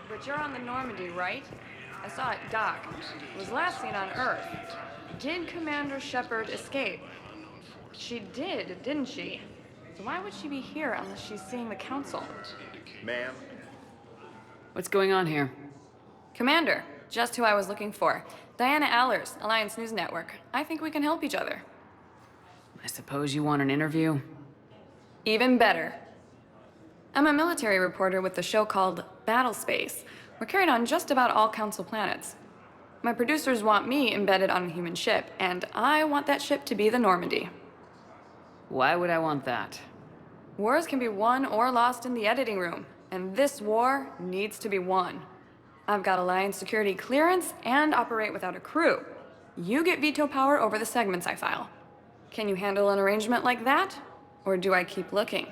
But you're on the Normandy, right? I saw it dock. It was last seen on Earth. Did Commander Shepard escape? She did, didn't she? So why would she be here unless she's seeing the Council? Ma'am? What's going on here? Commander, just who I was looking for. Diana Allers, Alliance News Network. I think we can help each other. I suppose you want an interview? Even better. I'm a military reporter with the show called Battle Space. We're carried on just about all Council planets. My producers want me embedded on a human ship, and I want that ship to be the Normandy. Why would I want that? Wars can be won or lost in the editing room, and this war needs to be won. I've got Alliance security clearance and operate without a crew. You get veto power over the segments I file. Can you handle an arrangement like that? Or do I keep looking?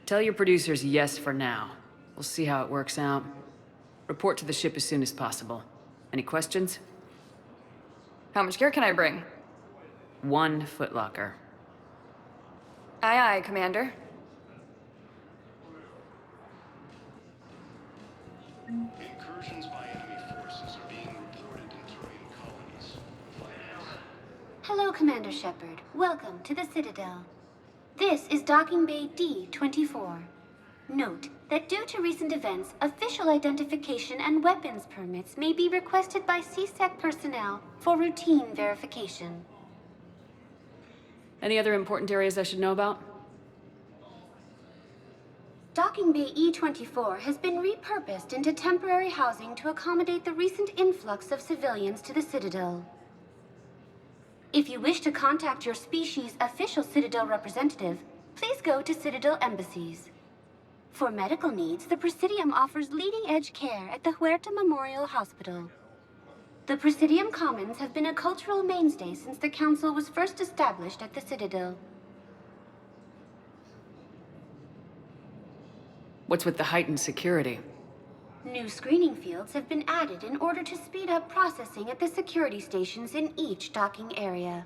Tell your producers yes for now. We'll see how it works out. Report to the ship as soon as possible. Any questions? How much gear can I bring? 1 footlocker. Aye, aye, Commander. Incursions by enemy forces are being reported in terrain colonies. Hello, Commander Shepard. Welcome to the Citadel. This is Docking Bay D-24. Note that due to recent events, official identification and weapons permits may be requested by CSEC personnel for routine verification. Any other important areas I should know about? Docking Bay E-24 has been repurposed into temporary housing to accommodate the recent influx of civilians to the Citadel. If you wish to contact your species' official Citadel representative, please go to Citadel embassies. For medical needs, the Presidium offers leading-edge care at the Huerta Memorial Hospital. The Presidium Commons have been a cultural mainstay since the Council was first established at the Citadel. What's with the heightened security? New screening fields have been added in order to speed up processing at the security stations in each docking area.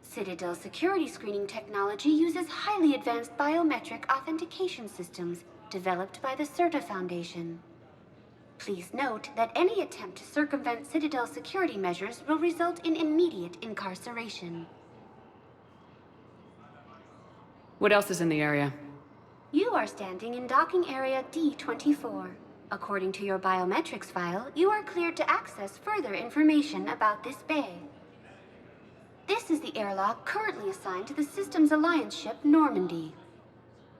Citadel security screening technology uses highly advanced biometric authentication systems developed by the CERTA Foundation. Please note that any attempt to circumvent Citadel security measures will result in immediate incarceration. What else is in the area? You are standing in docking area D-24. According to your biometrics file, you are cleared to access further information about this bay. This is the airlock currently assigned to the Systems Alliance ship Normandy.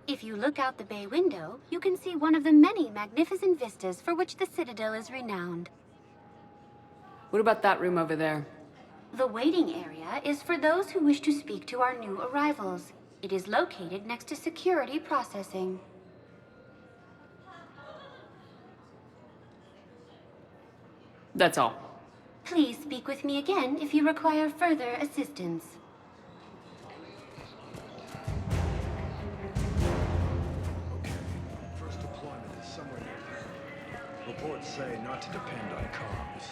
If you look out the bay window, you can see one of the many magnificent vistas for which the Citadel is renowned. What about that room over there? The waiting area is for those who wish to speak to our new arrivals. It is located next to security processing. That's all. Please speak with me again if you require further assistance. Okay, first deployment is somewhere near here. Reports say not to depend on comms.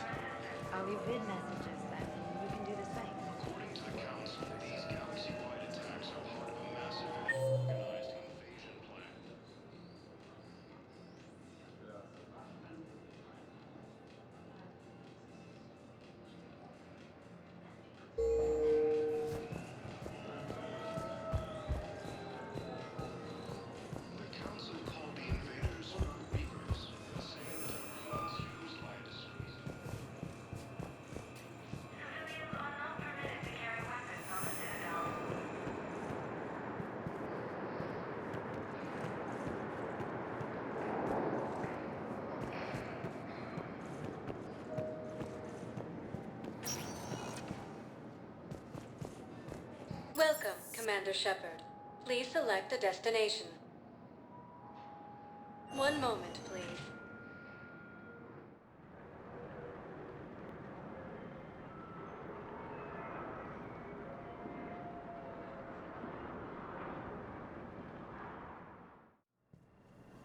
I'll leave vid messages then. You can do the same. According to the Council, these galaxy-wide attacks are part of a massive and organized invasion plan. The Council called the invaders Reapers, the same term once used by a discreet. Welcome, Commander Shepard. Please select a destination. One moment, please.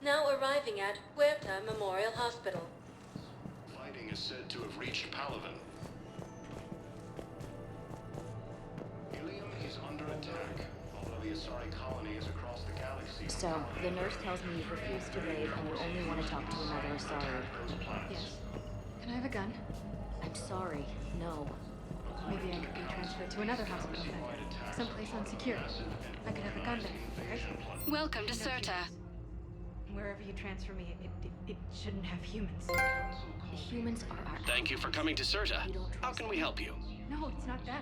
Now arriving at Huerta Memorial Hospital. Fighting is said to have reached Palaven. Ilium is under attack, although the Asari colony is across the galaxy. So, the nurse tells me you've refused to bathe and you only want to talk to another Asari. Those planets. Yes. Can I have a gun? I'm sorry, no. Maybe I could be transferred to another hospital then. Someplace unsecure. I could have a gun then, right? Welcome to Serta. Wherever you transfer me, it shouldn't have humans. The humans are our Thank you for coming to Serta. We don't How trust can we them. help you? No, it's not that.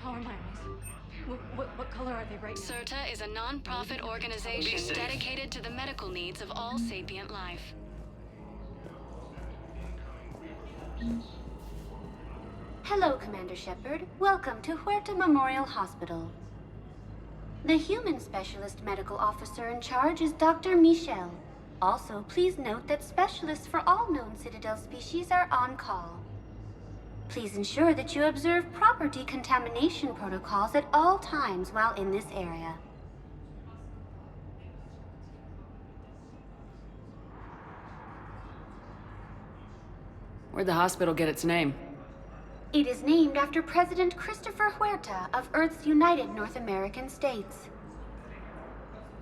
How are my eyes? What color are they right now? Serta is a non-profit organization Be safe. dedicated to the medical needs of all sapient life. Hello, Commander Shepard. Welcome to Huerta Memorial Hospital. The human specialist medical officer in charge is Dr. Michel. Also, please note that specialists for all known Citadel species are on call. Please ensure that you observe proper decontamination protocols at all times while in this area. Where'd the hospital get its name? It is named after President Christopher Huerta of Earth's United North American States.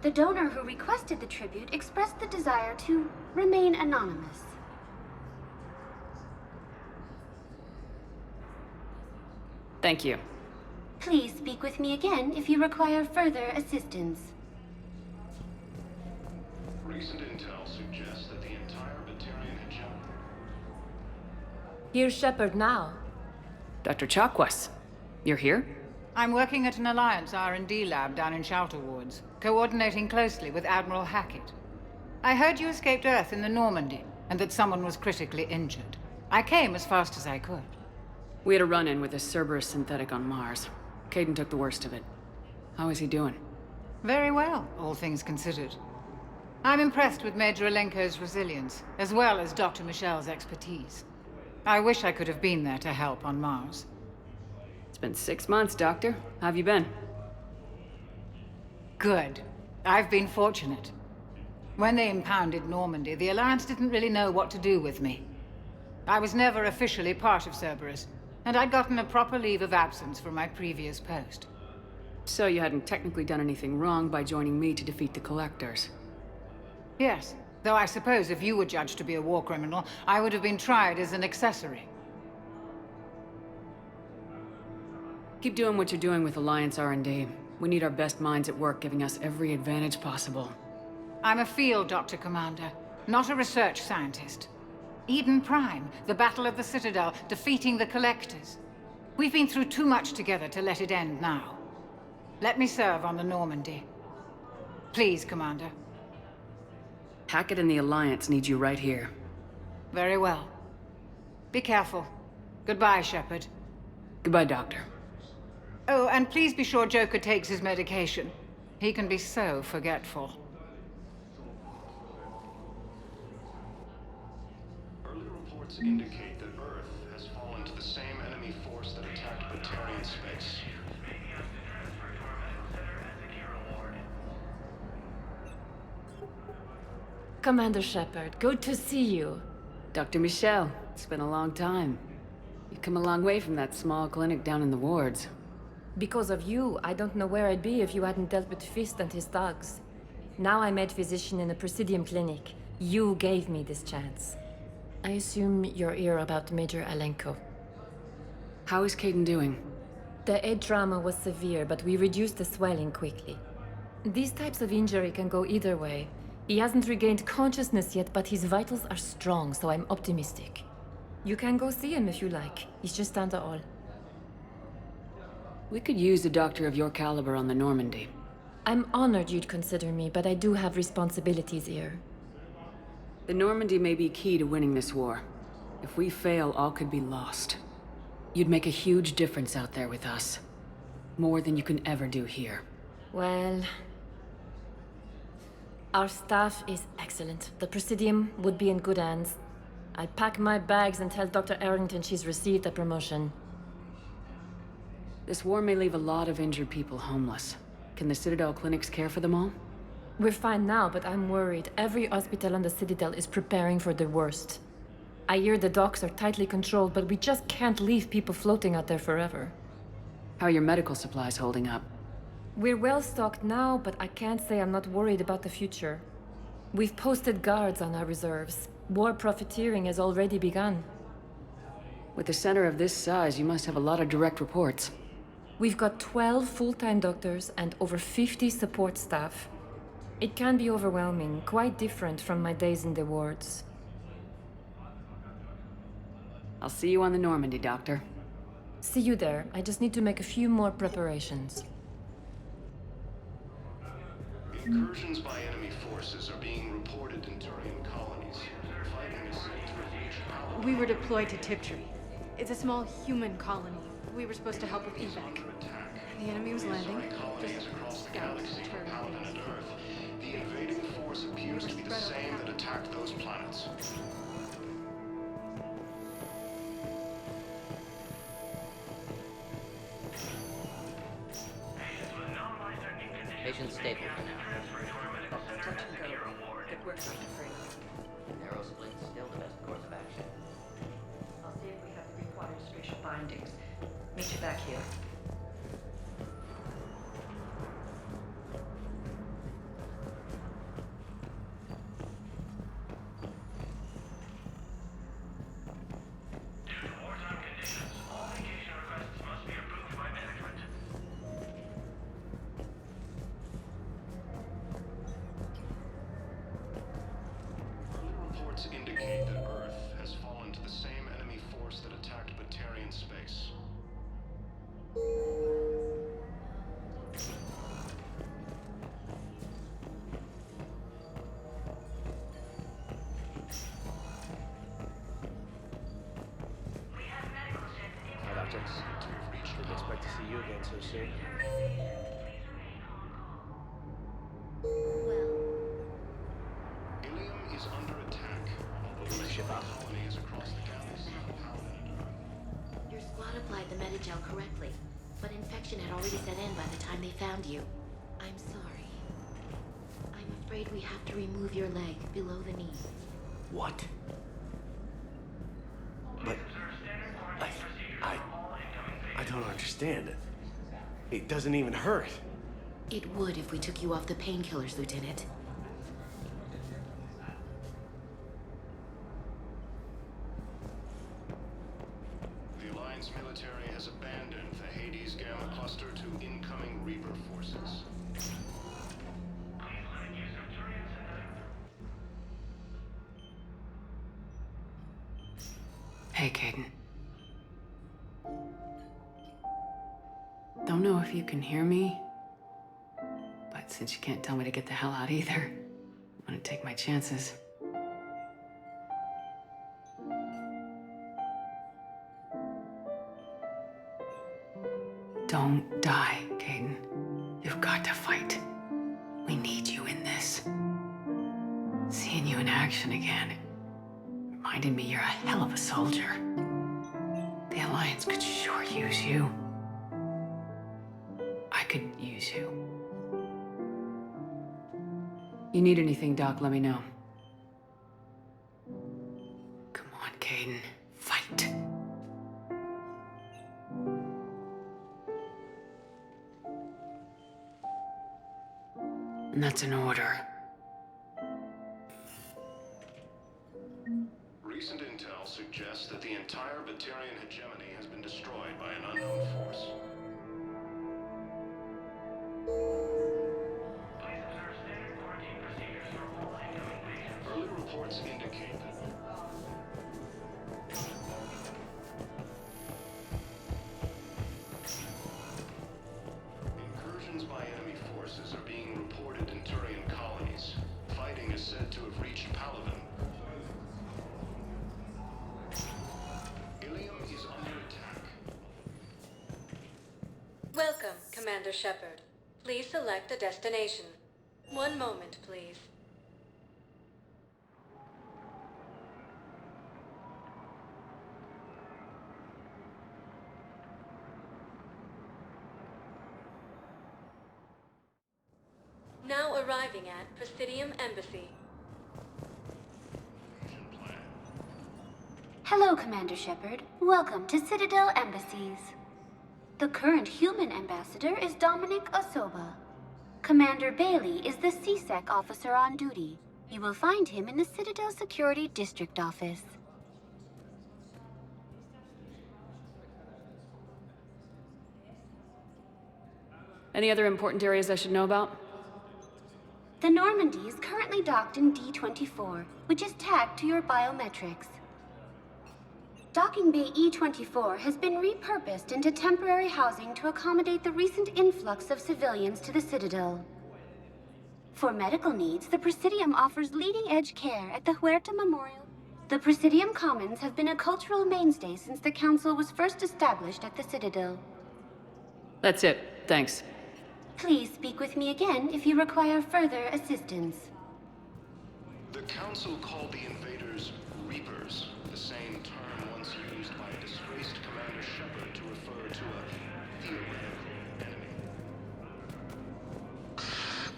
The donor who requested the tribute expressed the desire to remain anonymous. Thank you. Please speak with me again if you require further assistance. Recent intel suggests that the entire Batarian hegemony. Here's Shepard now. Dr. Chakwas, you're here? I'm working at an Alliance R&D lab down in Shelter Woods, coordinating closely with Admiral Hackett. I heard you escaped Earth in the Normandy, and that someone was critically injured. I came as fast as I could. We had a run-in with a Cerberus synthetic on Mars. Caden took the worst of it. How is he doing? Very well, all things considered. I'm impressed with Major Alenko's resilience, as well as Dr. Michel's expertise. I wish I could have been there to help on Mars. It's been 6 months, Doctor. How have you been? Good. I've been fortunate. When they impounded Normandy, the Alliance didn't really know what to do with me. I was never officially part of Cerberus, and I'd gotten a proper leave of absence from my previous post. So you hadn't technically done anything wrong by joining me to defeat the Collectors? Yes, though I suppose if you were judged to be a war criminal, I would have been tried as an accessory. Keep doing what you're doing with Alliance R&D. We need our best minds at work giving us every advantage possible. I'm a field doctor, Commander, not a research scientist. Eden Prime, the Battle of the Citadel, defeating the Collectors. We've been through too much together to let it end now. Let me serve on the Normandy. Please, Commander. Hackett and the Alliance need you right here. Very well. Be careful. Goodbye, Shepard. Goodbye, Doctor. Oh, and please be sure Joker takes his medication. He can be so forgetful. Early reports indicate that Earth has fallen to the same enemy force that attacked Batarian space. Commander Shepard, good to see you. Dr. Michel, it's been a long time. You've come a long way from that small clinic down in the wards. Because of you, I don't know where I'd be if you hadn't dealt with Fist and his thugs. Now I'm head physician in a Presidium clinic. You gave me this chance. I assume you're here about Major Alenko. How is Caden doing? The head trauma was severe, but we reduced the swelling quickly. These types of injury can go either way. He hasn't regained consciousness yet, but his vitals are strong, so I'm optimistic. You can go see him if you like. He's just down the hall. We could use a doctor of your caliber on the Normandy. I'm honored you'd consider me, but I do have responsibilities here. The Normandy may be key to winning this war. If we fail, all could be lost. You'd make a huge difference out there with us. More than you can ever do here. Well... Our staff is excellent. The Presidium would be in good hands. I'll pack my bags and tell Dr. Arrington she's received a promotion. This war may leave a lot of injured people homeless. Can the Citadel clinics care for them all? We're fine now, but I'm worried. Every hospital on the Citadel is preparing for the worst. I hear the docks are tightly controlled, but we just can't leave people floating out there forever. How are your medical supplies holding up? We're well stocked now, but I can't say I'm not worried about the future. We've posted guards on our reserves. War profiteering has already begun. With a center of this size, you must have a lot of direct reports. We've got 12 full-time doctors and over 50 support staff. It can be overwhelming, quite different from my days in the wards. I'll see you on the Normandy, Doctor. See you there. I just need to make a few more preparations. Incursions by enemy forces are being reported in Turian colonies. Fighting is said to have reached Paladin. We were deployed to Tiptree. It's a small human colony. We were supposed to help with evac. The enemy was landing. Just scouts, Turian Paladin and Earth. The invading force appears to be the same that attacked those planets. Patient stable for now. Touch and go. Good work, Dr. Frey. Narrow split still the best course of action. I'll see if we have the required spatial bindings. Meet you back here. Indicate that Earth has fallen to the same enemy force that attacked Batarian space. Hi, Doctor. Didn't expect to see you again so soon. Ilium is under attack. Although the ship colony is across the galaxy. Your squad applied the Medigel correctly, but infection had already set in by the time they found you. I'm sorry. I'm afraid we have to remove your leg below the knee. What? But... I don't understand. It doesn't even hurt. It would if we took you off the painkillers, Lieutenant. The Alliance military has abandoned the Hades Gamma cluster to incoming Reaper forces. Hey, Kaidan. Don't know if you can hear me, but since you can't tell me to get the hell out either, I'm gonna take my chances. Don't die, Kaidan. You've got to fight. We need you in this. Seeing you in action again reminded me you're a hell of a soldier. The Alliance could sure use you. I could use you. You need anything, Doc, let me know. Come on, Kaidan. Fight. And that's an order. Recent intel suggests that the entire Batarian hegemony has been destroyed by an unknown force. Early reports indicate that incursions by enemy forces are being reported in Turian colonies. Fighting is said to have reached Paladin. Ilium is under attack. Welcome, Commander Shepard, please select a destination. One moment, please. Now arriving at Presidium Embassy. Hello, Commander Shepard. Welcome to Citadel Embassies. The current human ambassador is Dominic Osoba. Commander Bailey is the CSEC officer on duty. You will find him in the Citadel Security District office. Any other important areas I should know about? The Normandy is currently docked in D-24, which is tagged to your biometrics. Docking Bay E-24 has been repurposed into temporary housing to accommodate the recent influx of civilians to the Citadel. For medical needs, the Presidium offers leading-edge care at the Huerta Memorial. The Presidium Commons have been a cultural mainstay since the Council was first established at the Citadel. That's it. Thanks. Please speak with me again if you require further assistance. The Council called the invaders Reapers, the same term once used by a disgraced Commander Shepard to refer to a theoretical enemy.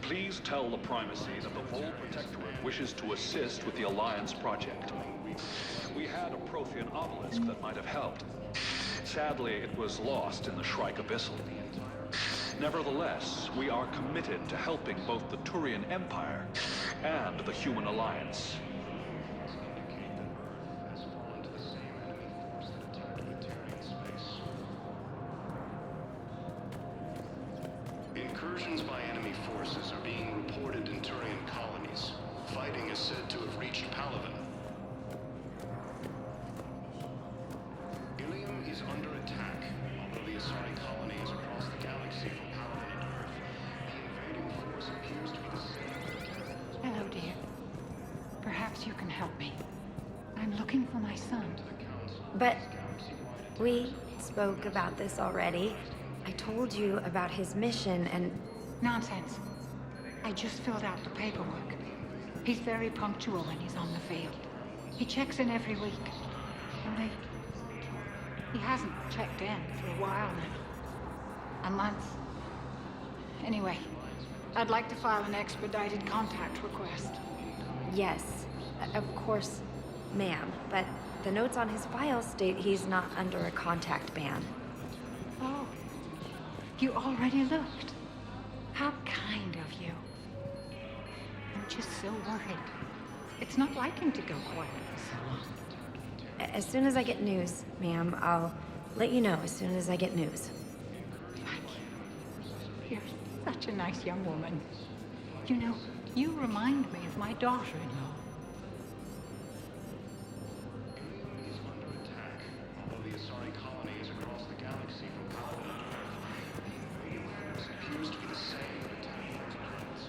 Please tell the Primacy that the Vol Protectorate wishes to assist with the Alliance project. We had a Prothean obelisk that might have helped. Sadly, it was lost in the Shrike Abyssal. Nevertheless, we are committed to helping both the Turian Empire and the Human Alliance. Incursions by enemy forces are being reported in Turian colonies. Fighting is said to have reached Palaven. Ilium is under attack, although the Asari colony is across the galaxy from Palaven and Earth. The invading force appears to be the same. Hello, dear. Perhaps you can help me. I'm looking for my son. But we spoke about this already. I told you about his mission and... Nonsense. I just filled out the paperwork. He's very punctual when he's on the field. He checks in every week. Only... he hasn't checked in for a while now. A month. Anyway, I'd like to file an expedited contact request. Yes, of course, ma'am. But the notes on his file state he's not under a contact ban. Oh. You already looked. How kind of you. I'm just so worried. It's not like him to go quiet for so long. As soon as I get news, ma'am, I'll let you know as soon as I get news. Thank you. You're such a nice young woman. You know, you remind me of my daughter-in-law. Ilium is under attack, although the Asari colony is across the galaxy from Palaven and Earth. The invading force appears to be the same that attacked those planets.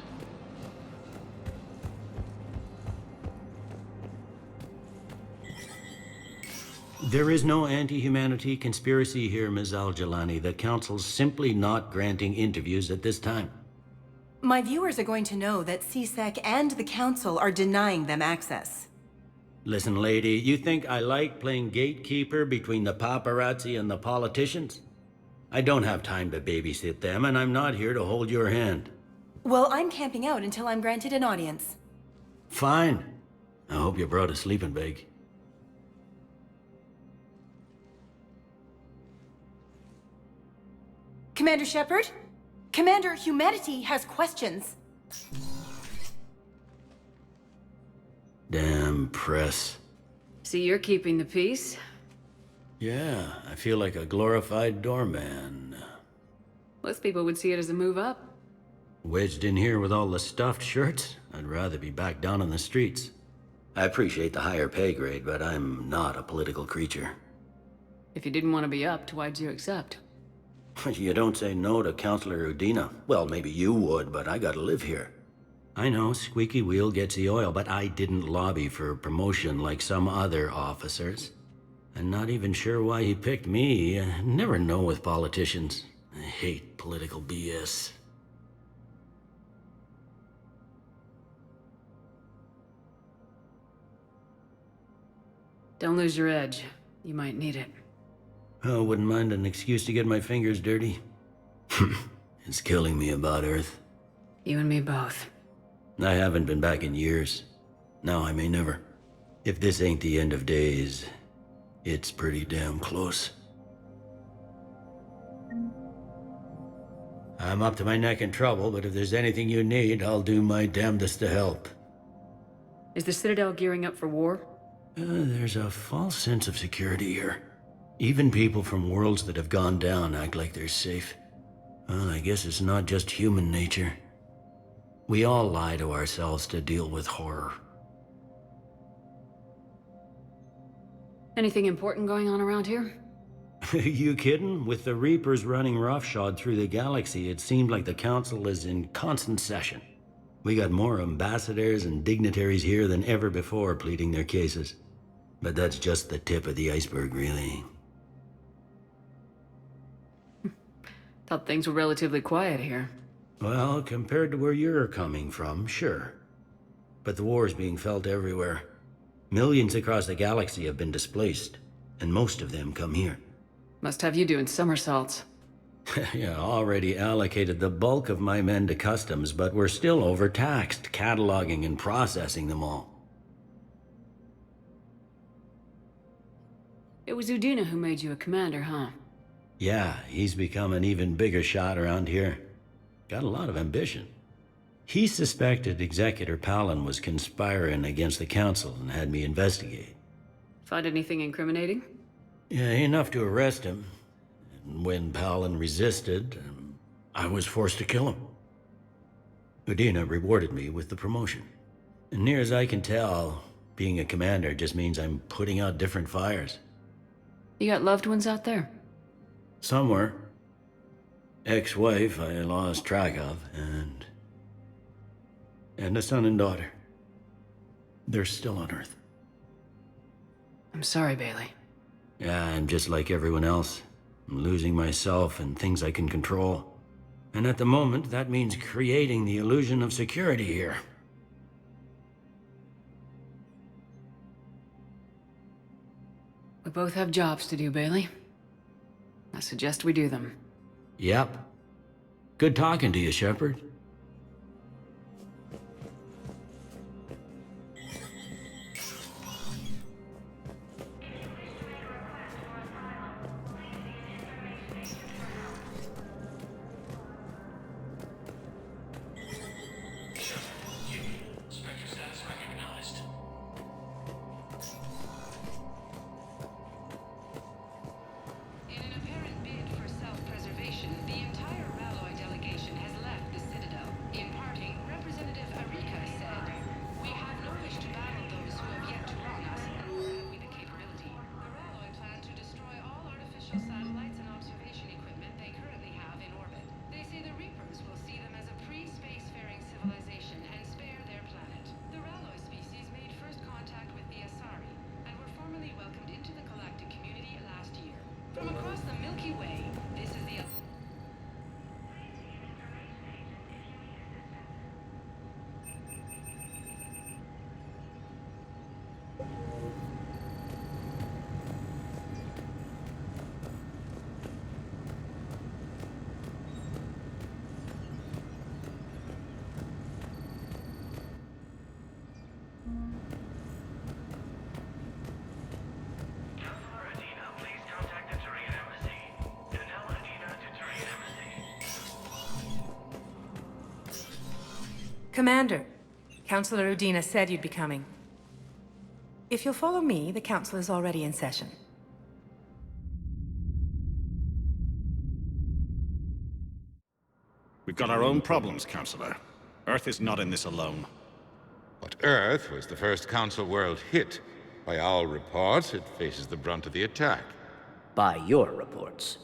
There is no anti-humanity conspiracy here, Ms. Al-Jalani. The Council's simply not granting interviews at this time. My viewers are going to know that CSEC and the Council are denying them access. Listen, lady, you think I like playing gatekeeper between the paparazzi and the politicians? I don't have time to babysit them, and I'm not here to hold your hand. Well, I'm camping out until I'm granted an audience. Fine. I hope you brought a sleeping bag. Commander Shepard? Commander Humanity has questions. Damn press. See, you're keeping the peace. Yeah, I feel like a glorified doorman. Most people would see it as a move up. Wedged in here with all the stuffed shirts? I'd rather be back down on the streets. I appreciate the higher pay grade, but I'm not a political creature. If you didn't want to be upped, why'd you accept? You don't say no to Counselor Udina. Well, maybe you would, but I gotta live here. I know, squeaky wheel gets the oil, but I didn't lobby for promotion like some other officers. I'm not even sure why he picked me. I never know with politicians. I hate political BS. Don't lose your edge. You might need it. Oh, wouldn't mind an excuse to get my fingers dirty. It's killing me about Earth. You and me both. I haven't been back in years. Now I may never. If this ain't the end of days, it's pretty damn close. I'm up to my neck in trouble, but if there's anything you need, I'll do my damnedest to help. Is the Citadel gearing up for war? There's a false sense of security here. Even people from worlds that have gone down act like they're safe. Well, I guess it's not just human nature. We all lie to ourselves to deal with horror. Anything important going on around here? You kidding? With the Reapers running roughshod through the galaxy, it seemed like the Council is in constant session. We got more ambassadors and dignitaries here than ever before pleading their cases. But that's just the tip of the iceberg, really. Thought things were relatively quiet here. Well, compared to where you're coming from, sure. But the war's being felt everywhere. Millions across the galaxy have been displaced, and most of them come here. Must have you doing somersaults. Yeah, already allocated the bulk of my men to customs, but we're still overtaxed, cataloging and processing them all. It was Udina who made you a commander, huh? Yeah, he's become an even bigger shot around here. Got a lot of ambition. He suspected Executor Palin was conspiring against the Council and had me investigate. Find anything incriminating? Yeah, enough to arrest him. And when Palin resisted, I was forced to kill him. Udina rewarded me with the promotion. And near as I can tell, being a commander just means I'm putting out different fires. You got loved ones out there? Somewhere. Ex-wife I lost track of, and a son and daughter. They're still on Earth. I'm sorry, Bailey. Yeah, I'm just like everyone else. I'm losing myself and things I can control. And at the moment, that means creating the illusion of security here. We both have jobs to do, Bailey. I suggest we do them. Yep. Good talking to you, Shepard. Commander, Councilor Udina said you'd be coming. If you'll follow me, the Council is already in session. We've got our own problems, Councilor. Earth is not in this alone. But Earth was the first Council world hit. By our reports, it faces the brunt of the attack. By your reports.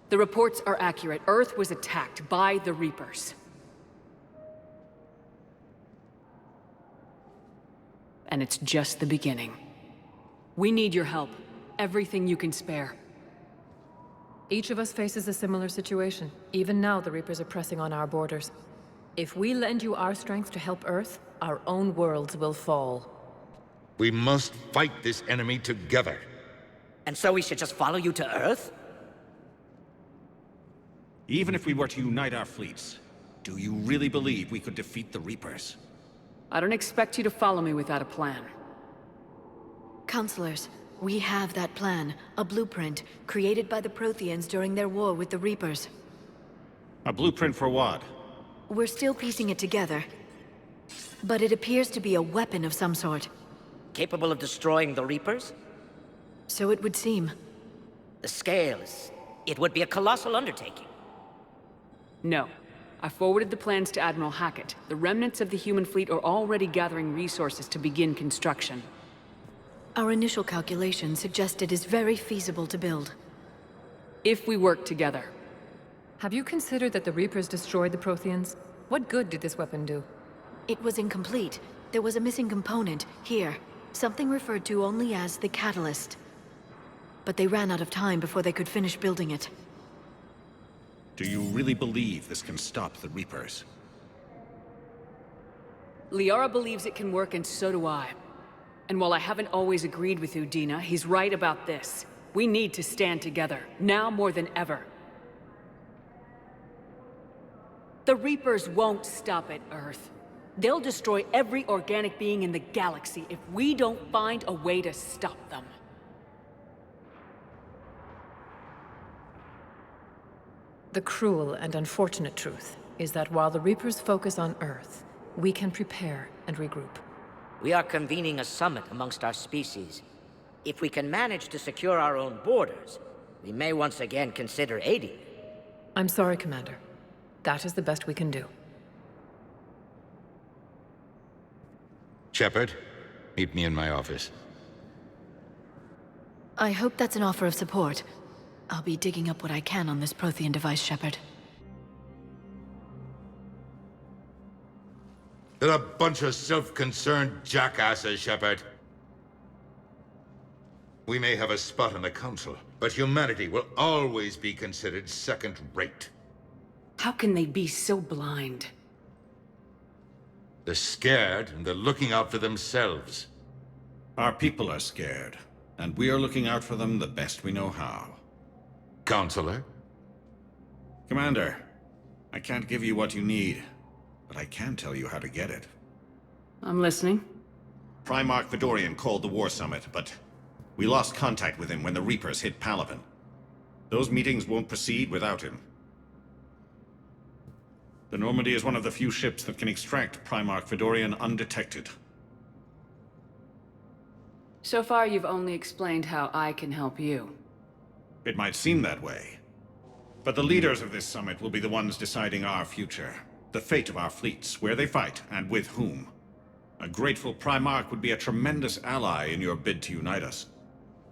The reports are accurate. Earth was attacked by the Reapers. And it's just the beginning. We need your help. everything you can spare. Each of us faces a similar situation. Even now, the Reapers are pressing on our borders. If we lend you our strength to help Earth, our own worlds will fall. We must fight this enemy together. And so we should just follow you to Earth? Even if we were to unite our fleets, do you really believe we could defeat the Reapers? I don't expect you to follow me without a plan. Counselors, we have that plan. A blueprint, created by the Protheans during their war with the Reapers. A blueprint for what? We're still piecing it together. But it appears to be a weapon of some sort. Capable of destroying the Reapers? So it would seem. The scales. It would be a colossal undertaking. No. I forwarded the plans to Admiral Hackett. The remnants of the human fleet are already gathering resources to begin construction. Our initial calculations suggest it is very feasible to build. If we work together. Have you considered that the Reapers destroyed the Protheans? What good did this weapon do? It was incomplete. There was a missing component, here. Something referred to only as the Catalyst. But they ran out of time before they could finish building it. Do you really believe this can stop the Reapers? Liara believes it can work, and so do I. And while I haven't always agreed with Udina, he's right about this. We need to stand together, now more than ever. The Reapers won't stop at Earth. They'll destroy every organic being in the galaxy if we don't find a way to stop them. The cruel and unfortunate truth is that while the Reapers focus on Earth, we can prepare and regroup. We are convening a summit amongst our species. If we can manage to secure our own borders, we may once again consider aiding. I'm sorry, Commander. That is the best we can do. Shepard, meet me in my office. I hope that's an offer of support. I'll be digging up what I can on this Prothean device, Shepard. They're a bunch of self-concerned jackasses, Shepard. We may have a spot on the Council, but humanity will always be considered second-rate. How can they be so blind? They're scared, and they're looking out for themselves. Our people are scared, and we are looking out for them the best we know how. Counselor? Commander, I can't give you what you need, but I can tell you how to get it. I'm listening. Primarch Fedorian called the War Summit, but we lost contact with him when the Reapers hit Palaven. Those meetings won't proceed without him. The Normandy is one of the few ships that can extract Primarch Fedorian undetected. So far, you've only explained how I can help you. It might seem that way. But the leaders of this summit will be the ones deciding our future. The fate of our fleets, where they fight, and with whom. A grateful Primarch would be a tremendous ally in your bid to unite us.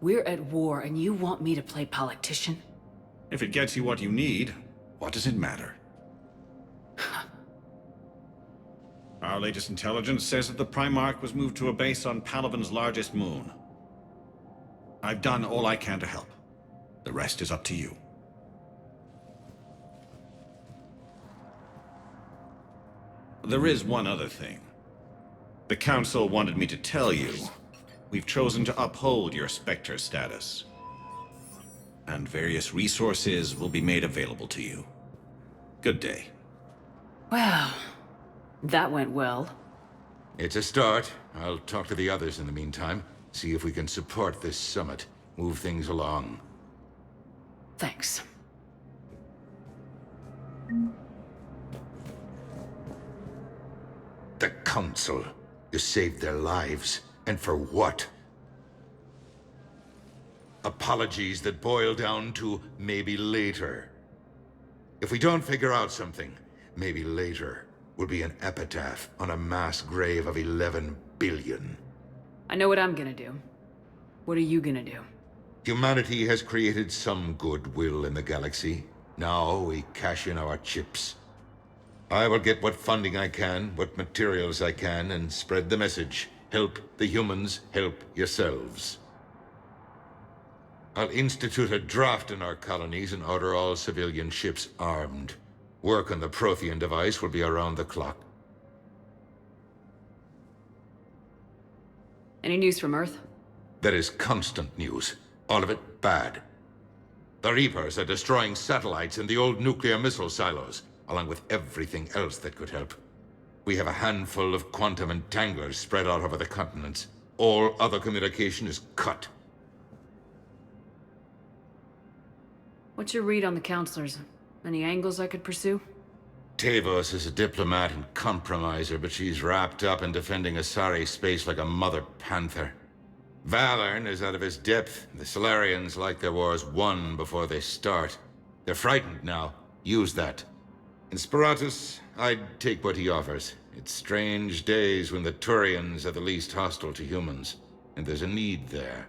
We're at war, and you want me to play politician? If it gets you what you need, what does it matter? Our latest intelligence says that the Primarch was moved to a base on Palaven's largest moon. I've done all I can to help. The rest is up to you. There is one other thing. The Council wanted me to tell you, we've chosen to uphold your Spectre status. And various resources will be made available to you. Good day. Well, that went well. It's a start. I'll talk to the others in the meantime. See if we can support this summit. Move things along. Thanks. The Council. You saved their lives. And for what? Apologies that boil down to maybe later. If we don't figure out something, maybe later will be an epitaph on a mass grave of 11 billion. I know what I'm gonna do. What are you gonna do? Humanity has created some goodwill in the galaxy. Now we cash in our chips. I will get what funding I can, what materials I can, and spread the message. Help the humans, help yourselves. I'll institute a draft in our colonies and order all civilian ships armed. Work on the Prothean device will be around the clock. Any news from Earth? There is constant news. All of it bad. The Reapers are destroying satellites in the old nuclear missile silos, along with everything else that could help. We have a handful of quantum entanglers spread out over the continents. All other communication is cut. What's your read on the counselors? Any angles I could pursue? Tavos is a diplomat and compromiser, but she's wrapped up in defending Asari space like a mother panther. Valern is out of his depth. The Solarians like their wars won before they start. They're frightened now. Use that. In Sparatus, I'd take what he offers. It's strange days when the Turians are the least hostile to humans, and there's a need there.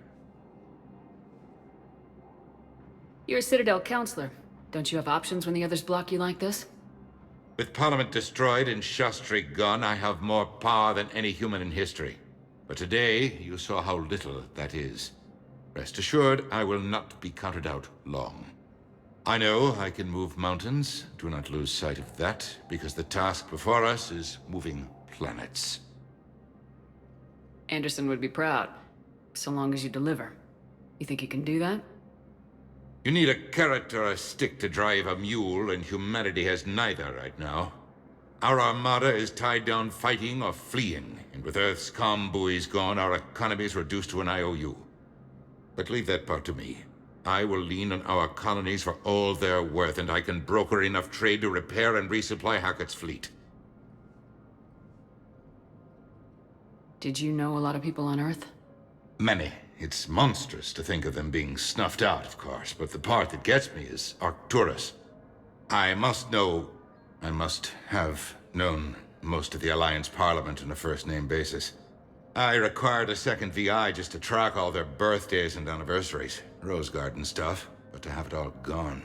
You're a Citadel counselor. Don't you have options when the others block you like this? With Parliament destroyed and Shastri gone, I have more power than any human in history. But today, you saw how little that is. Rest assured, I will not be counted out long. I know I can move mountains. Do not lose sight of that, because the task before us is moving planets. Anderson would be proud, so long as you deliver. You think you can do that? You need a carrot or a stick to drive a mule, and humanity has neither right now. Our armada is tied down fighting or fleeing, and with Earth's comm buoys gone, our economy is reduced to an IOU. But leave that part to me. I will lean on our colonies for all they're worth, and I can broker enough trade to repair and resupply Hackett's fleet. Did you know a lot of people on Earth? Many. It's monstrous to think of them being snuffed out, of course, but the part that gets me is Arcturus. I must have known most of the Alliance Parliament on a first-name basis. I required a second VI just to track all their birthdays and anniversaries. Rose Garden stuff, but to have it all gone.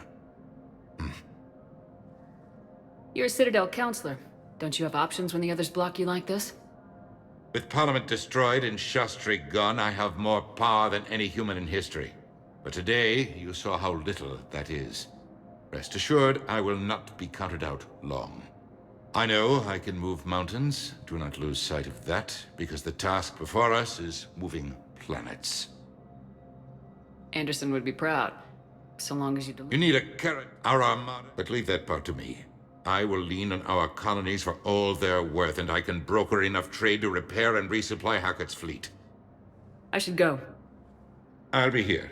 You're a Citadel counselor. Don't you have options when the others block you like this? With Parliament destroyed and Shastri gone, I have more power than any human in history. But today, you saw how little that is. Rest assured, I will not be counted out long. I know I can move mountains. Do not lose sight of that, because the task before us is moving planets. Anderson would be proud, so long as you deliver. You need a carrot, our armada. But leave that part to me. I will lean on our colonies for all they're worth, and I can broker enough trade to repair and resupply Hackett's fleet. I should go. I'll be here.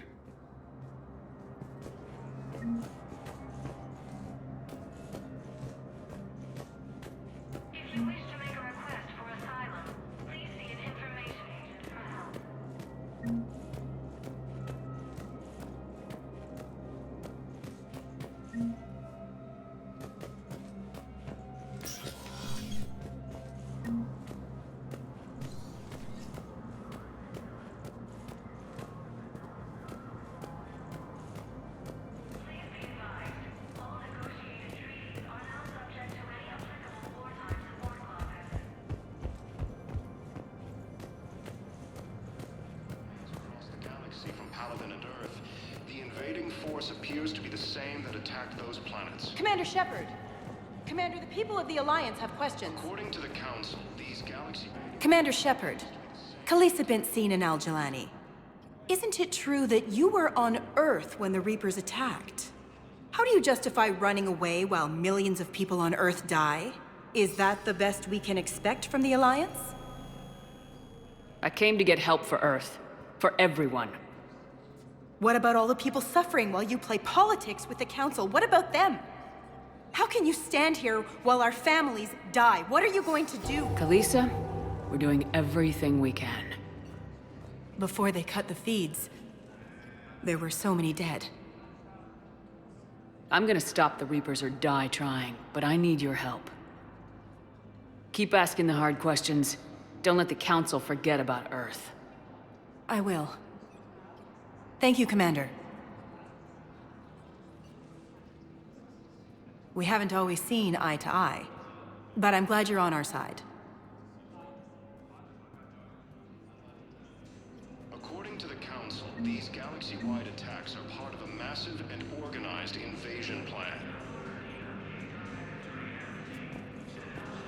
If you wish to make a request for asylum, please see an information agent for help. Appears to be the same that attacked those planets. Commander Shepard! Commander, the people of the Alliance have questions. According to the Council, these galaxy... Commander Shepard, Khalisah bint Sin and Al-Jalani. Isn't it true that you were on Earth when the Reapers attacked? How do you justify running away while millions of people on Earth die? Is that the best we can expect from the Alliance? I came to get help for Earth. For everyone. What about all the people suffering while you play politics with the Council? What about them? How can you stand here while our families die? What are you going to do? Khalisah, we're doing everything we can. Before they cut the feeds, there were so many dead. I'm gonna stop the Reapers or die trying, but I need your help. Keep asking the hard questions. Don't let the Council forget about Earth. I will. Thank you, Commander. We haven't always seen eye to eye, but I'm glad you're on our side. According to the Council, these galaxy-wide attacks are part of a massive and organized invasion plan.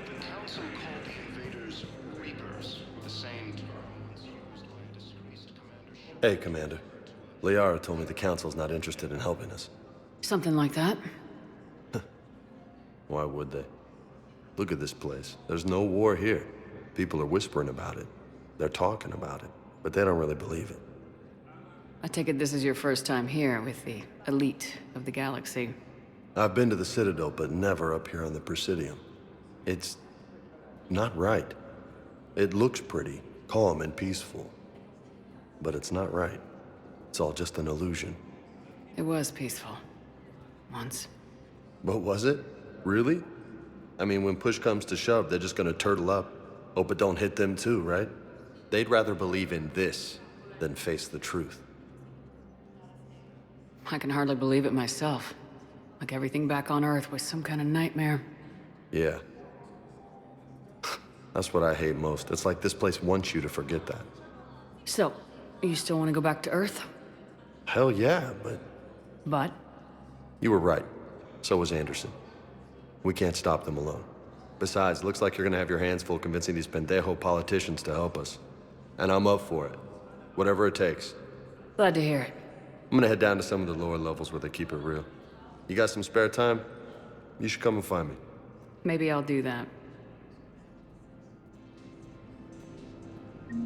The Council called the invaders Reapers, the same term once used by a disgraced Commander Shepard. Hey, Commander. Liara told me the Council's not interested in helping us. Something like that. Why would they? Look at this place. There's no war here. People are whispering about it. They're talking about it, but they don't really believe it. I take it this is your first time here with the elite of the galaxy. I've been to the Citadel, but never up here on the Presidium. It's not right. It looks pretty, calm and peaceful, but it's not right. It's all just an illusion. It was peaceful. Once. But was it? Really? I mean, when push comes to shove, they're just gonna turtle up. Hope it don't hit them too, right? They'd rather believe in this than face the truth. I can hardly believe it myself. Like everything back on Earth was some kind of nightmare. Yeah. That's what I hate most. It's like this place wants you to forget that. So, you still want to go back to Earth? Hell yeah, but... But? You were right. So was Anderson. We can't stop them alone. Besides, looks like you're gonna have your hands full convincing these pendejo politicians to help us. And I'm up for it. Whatever it takes. Glad to hear it. I'm gonna head down to some of the lower levels where they keep it real. You got some spare time? You should come and find me. Maybe I'll do that.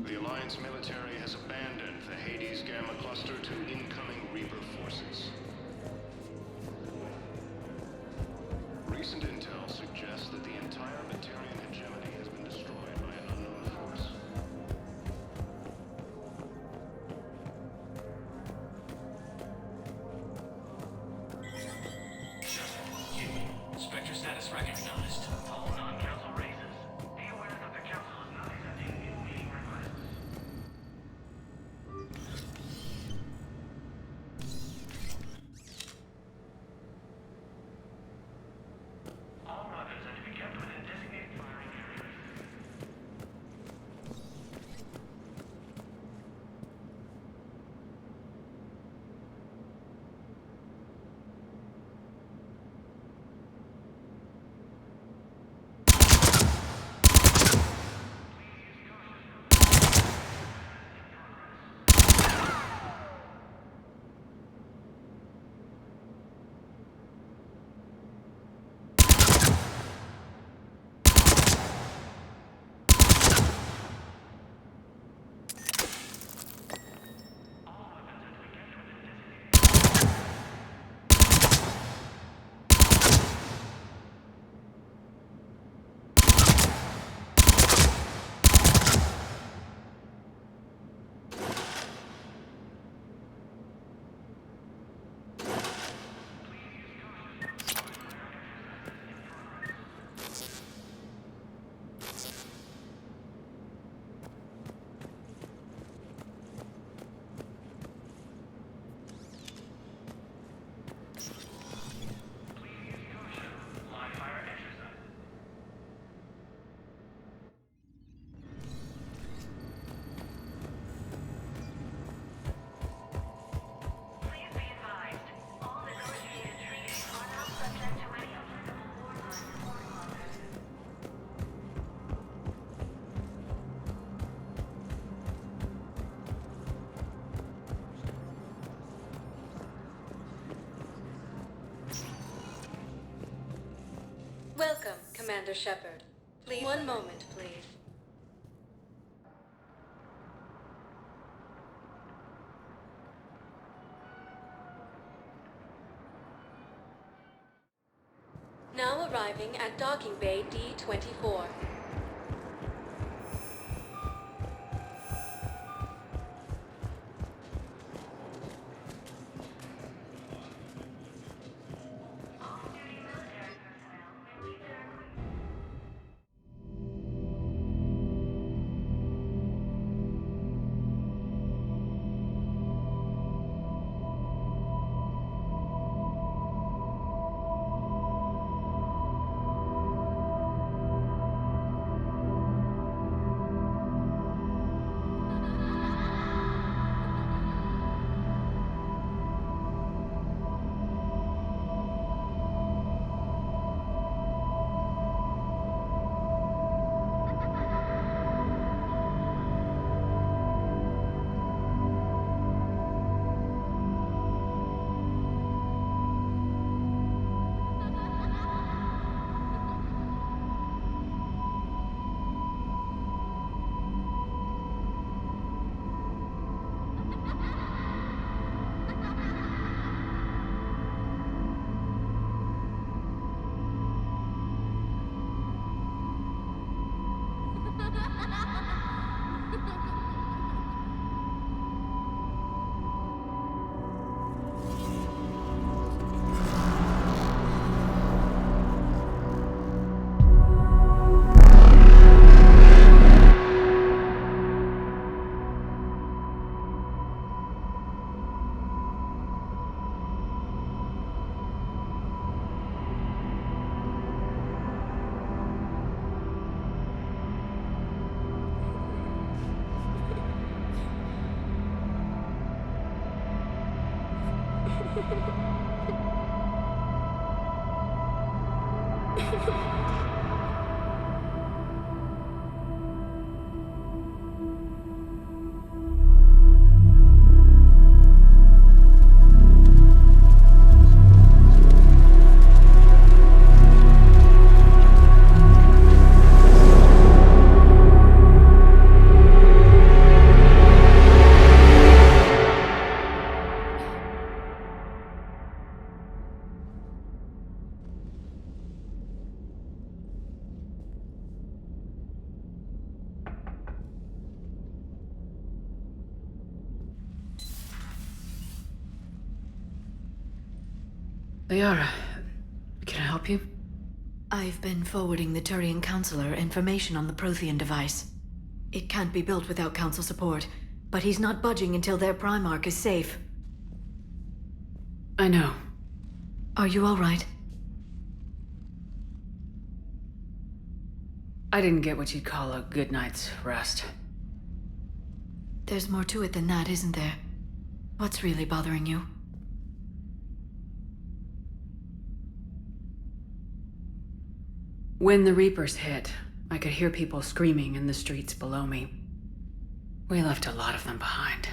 The Alliance military has abandoned the Hades Gamma Cluster to incoming Reaper forces. Recent intel suggests that the entire Batarian hegemony has been destroyed by an unknown force. Spectre status recognized. All non-council races. Be aware that the council is not accepting new meeting requests. All rockets are to be kept within designated firing areas. Welcome, Commander Shepard. Please. One moment, please. Now arriving at Docking Bay D-24. Liara, can I help you? I've been forwarding the Turian Counselor information on the Prothean device. It can't be built without Council support, but he's not budging until their Primarch is safe. I know. Are you all right? I didn't get what you'd call a good night's rest. There's more to it than that, isn't there? What's really bothering you? When the Reapers hit, I could hear people screaming in the streets below me. We left a lot of them behind.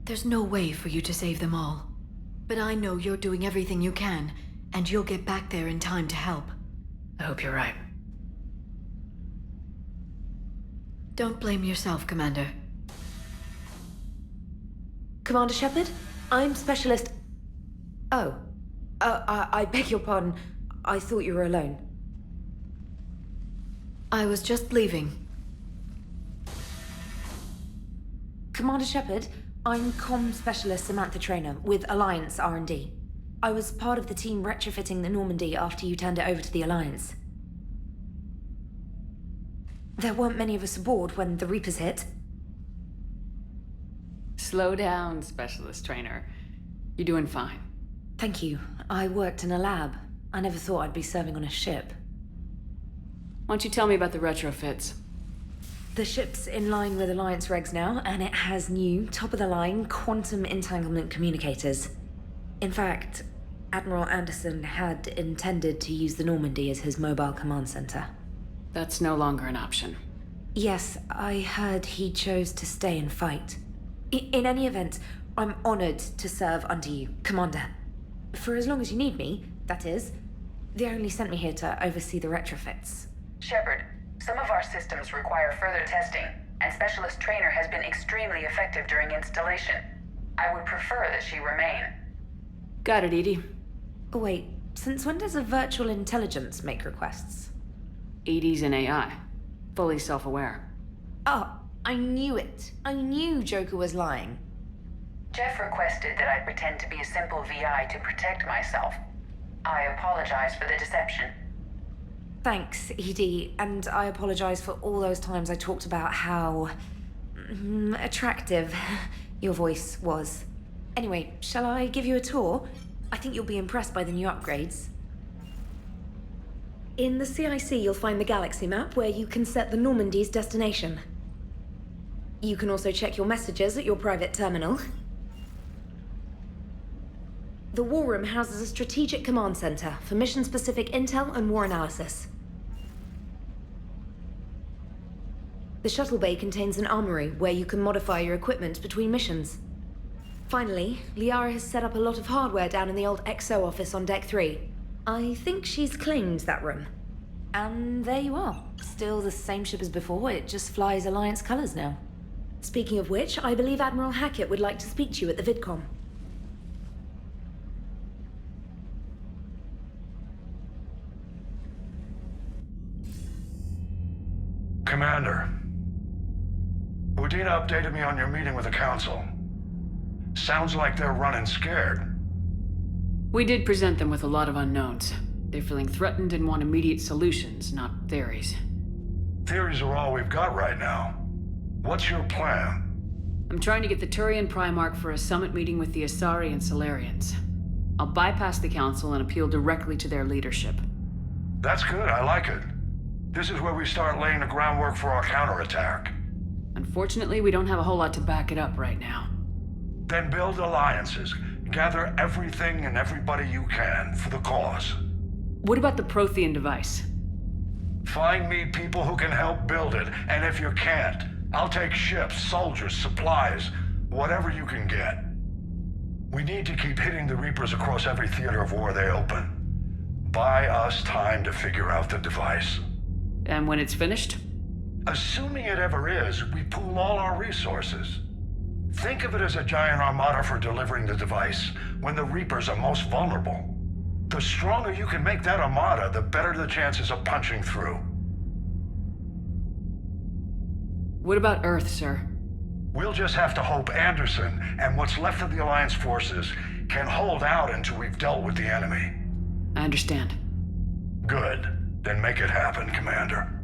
There's no way for you to save them all. But I know you're doing everything you can, and you'll get back there in time to help. I hope you're right. Don't blame yourself, Commander. Commander Shepard, I'm Specialist... Oh. I beg your pardon. I thought you were alone. I was just leaving. Commander Shepard, I'm Comm Specialist Samantha Traynor with Alliance R&D. I was part of the team retrofitting the Normandy after you turned it over to the Alliance. There weren't many of us aboard when the Reapers hit. Slow down, Specialist Trainer. You're doing fine. Thank you. I worked in a lab. I never thought I'd be serving on a ship. Why don't you tell me about the retrofits? The ship's in line with Alliance regs now, and it has new, top-of-the-line quantum entanglement communicators. In fact, Admiral Anderson had intended to use the Normandy as his mobile command center. That's no longer an option. Yes, I heard he chose to stay and fight. In any event, I'm honored to serve under you, Commander. For as long as you need me, that is. They only sent me here to oversee the retrofits. Shepard, some of our systems require further testing, and Specialist Trainer has been extremely effective during installation. I would prefer that she remain. Got it, EDI. Oh, wait, since when does a virtual intelligence make requests? EDI's an AI. Fully self-aware. Oh, I knew it. I knew Joker was lying. Jeff requested that I pretend to be a simple VI to protect myself. I apologize for the deception. Thanks, ED, and I apologize for all those times I talked about how... attractive your voice was. Anyway, shall I give you a tour? I think you'll be impressed by the new upgrades. In the CIC, you'll find the galaxy map where you can set the Normandy's destination. You can also check your messages at your private terminal. The War Room houses a strategic command center for mission-specific intel and war analysis. The shuttle bay contains an armory where you can modify your equipment between missions. Finally, Liara has set up a lot of hardware down in the old XO office on Deck 3. I think she's claimed that room. And there you are. Still the same ship as before, it just flies Alliance colors now. Speaking of which, I believe Admiral Hackett would like to speak to you at the VidCom. Commander, Udina updated me on your meeting with the Council. Sounds like they're running scared. We did present them with a lot of unknowns. They're feeling threatened and want immediate solutions, not theories. Theories are all we've got right now. What's your plan? I'm trying to get the Turian Primarch for a summit meeting with the Asari and Solarians. I'll bypass the Council and appeal directly to their leadership. That's good, I like it. This is where we start laying the groundwork for our counterattack. Unfortunately, we don't have a whole lot to back it up right now. Then build alliances. Gather everything and everybody you can for the cause. What about the Prothean device? Find me people who can help build it, and if you can't, I'll take ships, soldiers, supplies, whatever you can get. We need to keep hitting the Reapers across every theater of war they open. Buy us time to figure out the device. And when it's finished? Assuming it ever is, we pool all our resources. Think of it as a giant armada for delivering the device when the Reapers are most vulnerable. The stronger you can make that armada, the better the chances of punching through. What about Earth, sir? We'll just have to hope Anderson and what's left of the Alliance forces can hold out until we've dealt with the enemy. I understand. Good. Then make it happen, Commander.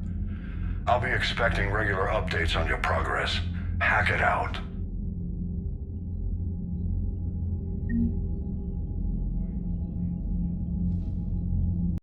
I'll be expecting regular updates on your progress. Hack it out.